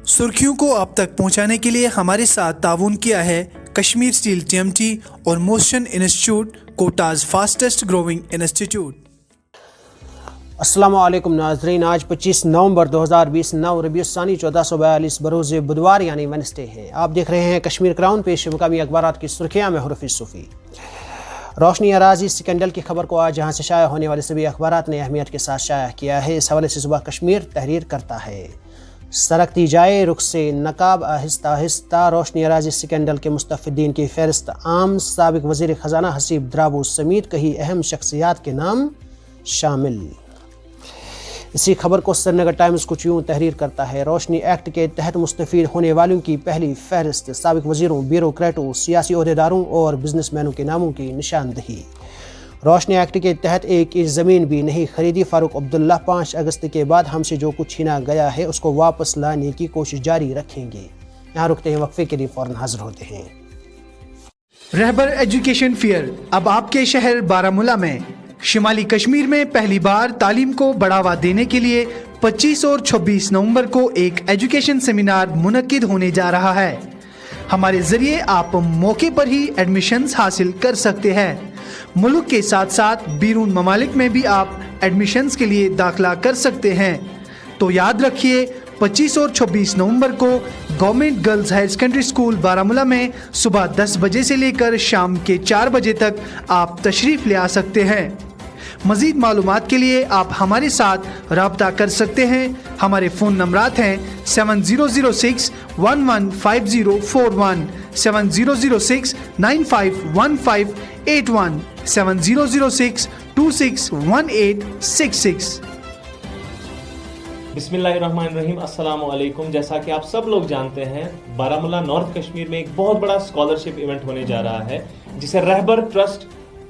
सुर्खियों को आप तक पहुंचाने के लिए हमारे साथ ताउन किया है कश्मीर स्टील TMT और motion institute, Kota's fastest growing institute. अस्सलाम वालेकुम नाज़रीन, आज 25 नवंबर 2020 9 रबीउल सानी 1442 बरोज़ बुधवार यानी वेडनेसडे है। आप देख रहे हैं कश्मीर क्राउन। पेश मुकामी अखबारात की सुर्खियाँ में हुरफ़ी सूफ़ी। रोशनी अराजी स्कैंडल की खबर को आज जहाँ से शाया होने वाले सभी अखबारात ने अहमियत के साथ शाया किया है। इस हवाले से सुबह कश्मीर तहरीर करता है, सरकती जाए रुख से नकाब आहिस्ता आहिस्ता, रोशनी अराजी स्कैंडल के मुस्तफ़िदीन की फहरिस्त आम, साबिक वज़ीर ख़जाना हसीब द्राबू समेत कई अहम शख्सियात के नाम शामिल। इसी खबर को श्रीनगर टाइम्स कुछ यूँ तहरीर करता है, रोशनी एक्ट के तहत मुस्तफ़ीद होने वालों की पहली फहरिस्त, साबिक वज़ीरों, ब्यूरोक्रेटों, सियासी ओहदेदारों और बिजनेसमैनों के नामों की निशानदही। रोशनी एक्ट के तहत एक इंच ज़मीन भी नहीं खरीदी फारूक अब्दुल्ला, 5 अगस्त के बाद हमसे जो कुछ छीना गया है उसको वापस लाने की कोशिश जारी रखेंगे। यहाँ रुकते हैं, वक्फे के लिए फ़ौरन हाजिर होते हैं। रहबर एजुकेशन फेयर अब आपके शहर बारामूला में। शिमाली कश्मीर में पहली बार तालीम को बढ़ावा देने के लिए 25 और 26 नवंबर को एक एजुकेशन सेमिनार मुनक्किद होने जा रहा है। हमारे जरिए आप मौके पर ही एडमिशन्स हासिल कर सकते हैं। मुल्क के साथ साथ बैरून ममालिक में भी आप एडमिशन्स के लिए दाखिला कर सकते हैं। तो याद रखिए, 25 और 26 नवंबर को government girls higher secondary school Baramulla में सुबह 10 बजे से लेकर शाम के 4 बजे तक आप तशरीफ़ ले आ सकते हैं। मज़ीद मालूमात के लिए आप हमारे साथ रब्ता कर सकते हैं। हमारे फ़ोन नंबरात हैं 7006 115041, 7006 951581, 7006 261866। बिस्मिल्लाहिर्रहमानिर्रहीम, अस्सलाम वालेकुम। जैसा कि आप सब लोग जानते हैं, बारामूला नॉर्थ कश्मीर में एक बहुत बड़ा स्कॉलरशिप इवेंट होने जा रहा है जिसे रहबर ट्रस्ट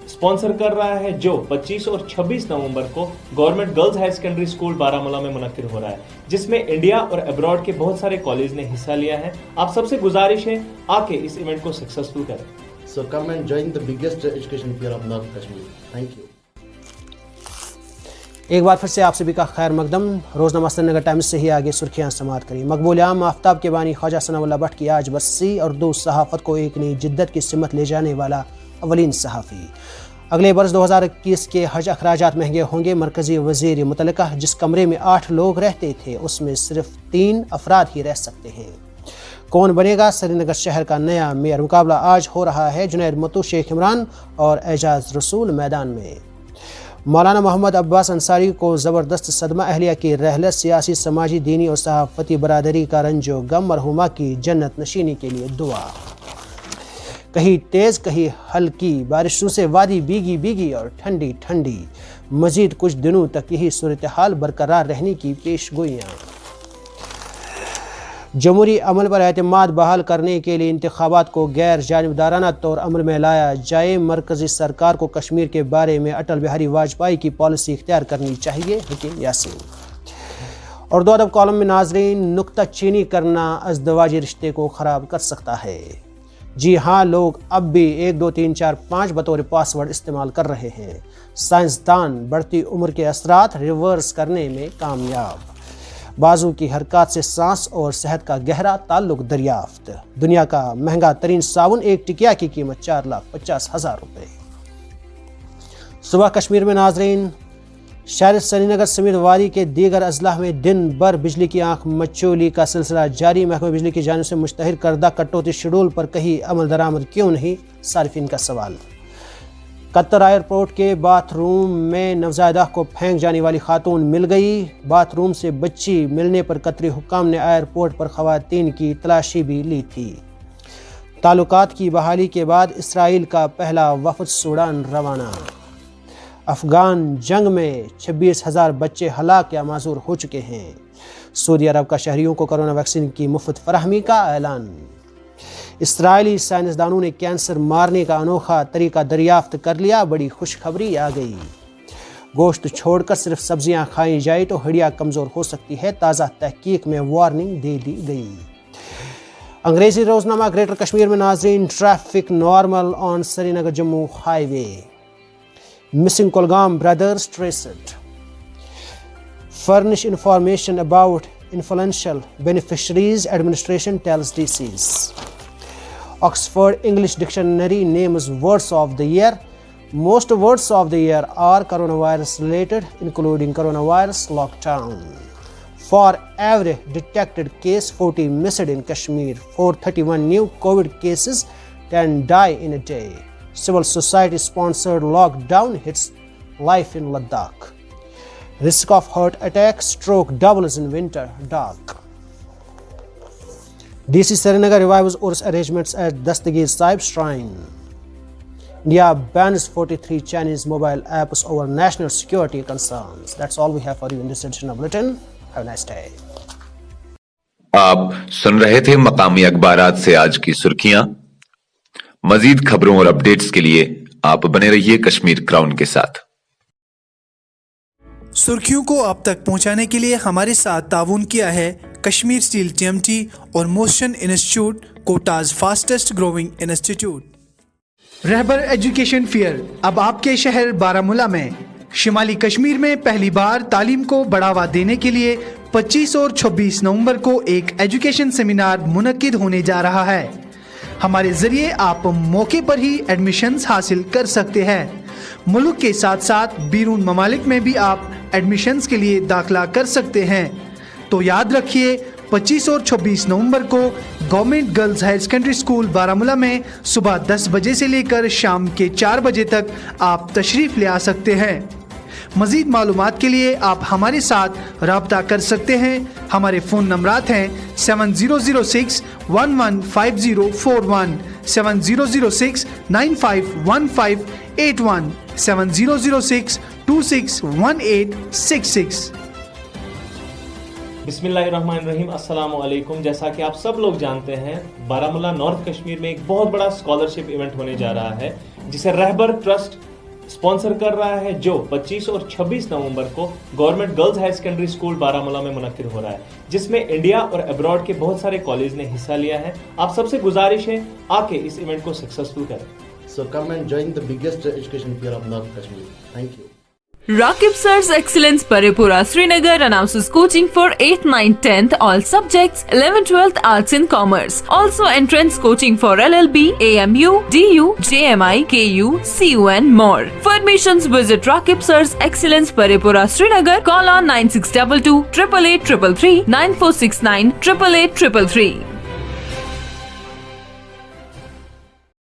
स्पॉन्सर कर रहा है, जो 25 और 26 नवंबर को government girls higher secondary school Baramulla में मुनक्किद हो रहा है, जिसमें इंडिया और अब्रॉड के बहुत सारे कॉलेज ने हिस्सा लिया है। आप सबसे गुजारिश है, आके इस इवेंट को सक्सेसफुल करें। So come and join the biggest education fair of North Kashmir. Thank you. एक बार फिर से आप सभी का खैर मकदम। रोज़नामा श्रीनगर टाइम्स से ही आगे सुर्खियां समाअत करी। मकबूल आम आफ्ताब के बानी ख्वाजा सनाउल्लाह भट्ट की आज बरसी और दो सहाफ़त को एक नई जिद्दत की सिमत ले जाने वाला अवलीन सहाफ़ी। अगले बरस 2021 के हज अखराजात महंगे होंगे। मरकज़ी वज़ीर मुतल्लिका जिस कमरे में 8 लोग रहते थे उसमें सिर्फ 3 अफराद ही रह सकते हैं। कौन बनेगा श्रीनगर शहर का नया मेयर? मुकाबला आज हो रहा है। जुनैद मत्तू, शेख इमरान और एजाज रसूल मैदान में। मौलाना मोहम्मद अब्बास अंसारी को ज़बरदस्त सदमा, अहलिया की रहलत, सियासी, समाजी, दीनी और सहाफ़ती बरादरी का रंजो गम, मरहुमा की जन्नत नशीनी के लिए दुआ। कहीं तेज़ कहीं हल्की बारिशों से वादी भीगी भीगी और ठंडी ठंडी। मज़ीद कुछ दिनों तक यही सूरत हाल बरकरार रहने की पेशगोइयाँ। जमहूरी अमल पर एतमाद बहाल करने के लिए इंतखाबात को गैर जानिबदाराना तौर अमल में लाया जाए। मरकज़ी सरकार को कश्मीर के बारे में अटल बिहारी वाजपेयी की पॉलिसी इख्तियार करनी चाहिए। हकीम यासीन। और दो अदब कॉलम में नाजरीन, नुक्ता चीनी करना अज़दवाजी रिश्ते को ख़राब कर सकता है। जी हाँ, लोग अब भी 1 2 3 4 5 बतौर पासवर्ड इस्तेमाल कर रहे हैं। साइंसदान बढ़ती उम्र के असरात रिवर्स करने में कामयाब। बाजू की हरकत से सांस और सेहत का गहरा ताल्लुक दरियाफ्त। दुनिया का महंगा तरीन साबुन एक टिकिया की कीमत 4,50,000 रुपये। सुबह कश्मीर में नाजरीन, शहर श्रीनगर समेत वादी के दीगर अजला में दिन भर बिजली की आंख मचोली का सिलसिला जारी। महकमा बिजली की जानिब से मुश्तहिर करदा कटौती शेड्यूल पर कहीं अमल दरामद क्यों नहीं? सारिफिन का सवाल। कतर एयरपोर्ट के बाथरूम में नवजायदा को फेंक जाने वाली खातून मिल गई। बाथरूम से बच्ची मिलने पर कतरी हुक्काम ने एयरपोर्ट पर खवातीन की तलाशी भी ली थी। ताल्लुकात की बहाली के बाद इसराइल का पहला वफद सूडान रवाना। अफगान जंग में 26,000 बच्चे हलाक या माजूर हो चुके हैं। सऊदी अरब का शहरियों को कोरोना वैक्सीन की मुफ्त फराहमी का ऐलान। इसराइली साइंसदानों ने कैंसर मारने का अनोखा तरीका दरियाफ्त कर लिया। बड़ी खुशखबरी आ गई। गोश्त छोड़कर सिर्फ सब्जियां खाई जाए तो हड्डियां कमज़ोर हो सकती है। ताज़ा तहकीक में वार्निंग दे दी गई। अंग्रेजी रोजनामा ग्रेटर कश्मीर में नाजरीन, traffic normal on Srinagar Jammu highway. Missing Kulgam brothers traced. Furnish information about influential beneficiaries, administration tells DCs. Oxford English Dictionary names words of the year. Most words of the year are coronavirus related, including coronavirus lockdown. For every detected case, 40 missed in Kashmir. 431 new COVID cases, 10 die in a day. Civil society sponsored lockdown hits life in Ladakh. Risk of heart attack, stroke doubles in winter. Dark. DC Srinagar revives Urs arrangements at Dastagir Sahib Shrine. India bans 43 Chinese mobile apps over national security concerns. That's all we have for you in this edition of Bulletin. Have a nice day. आप सुन रहे थे मकामी अखबारात से आज की सुर्खियां। मजीद खबरों और अपडेट्स के लिए आप बने रहिए कश्मीर क्राउन के साथ। सुर्खियों को आप तक पहुंचाने के लिए हमारे साथ ताउन किया है कश्मीर स्टील TMT और motion institute, Kota's fastest growing institute. Rahbar education fair अब आपके शहर बारामूला में शिमाली कश्मीर में पहली बार तालीम को बढ़ावा देने के लिए 25 और 26 नवंबर को एक एजुकेशन सेमिनार मुनक्किद होने जा रहा है। हमारे जरिए आप मौके पर ही एडमिशन्स हासिल कर सकते हैं। मुल्क के साथ साथ बैरून ममालिक में भी आप एडमिशन्स के लिए दाखिला कर सकते हैं। तो याद रखिए 25 और 26 नवंबर को government girls higher secondary school Baramulla में सुबह 10 बजे से लेकर शाम के 4 बजे तक आप तशरीफ ले आ सकते हैं। मजीद मालूमात के लिए आप हमारे साथ राब्ता कर सकते हैं। हमारे फ़ोन नंबरात हैं 7006 115041, 7006 951581, 7006 261866। बिस्मिल्लाहिर्रहमानिर्रहीम, अस्सलाम वालेकुम। जैसा कि आप सब लोग जानते हैं, बारामूला नॉर्थ कश्मीर में एक बहुत बड़ा स्कॉलरशिप इवेंट होने जा रहा है जिसे रहबर ट्रस्ट स्पॉन्सर कर रहा है, जो 25 और 26 नवंबर को government girls higher secondary school Baramulla में मुनक्किद हो रहा है, जिसमें इंडिया और अब्रॉड के बहुत सारे कॉलेज ने हिस्सा लिया है। आप सबसे गुजारिश है आके इस इवेंट को सक्सेसफुल करें। So come and join the biggest education fair of North Kashmir. Thank you. Rakib Sir's Excellence Paripura Srinagar announces coaching for 8th, 9th, 10th all subjects, 11th, 12th Arts and Commerce. Also entrance coaching for LLB, AMU, DU, JMI, KU, CU and more. For admissions visit Rakib Sir's Excellence Paripura Srinagar. Call on 9622 888 333 9469 888 333.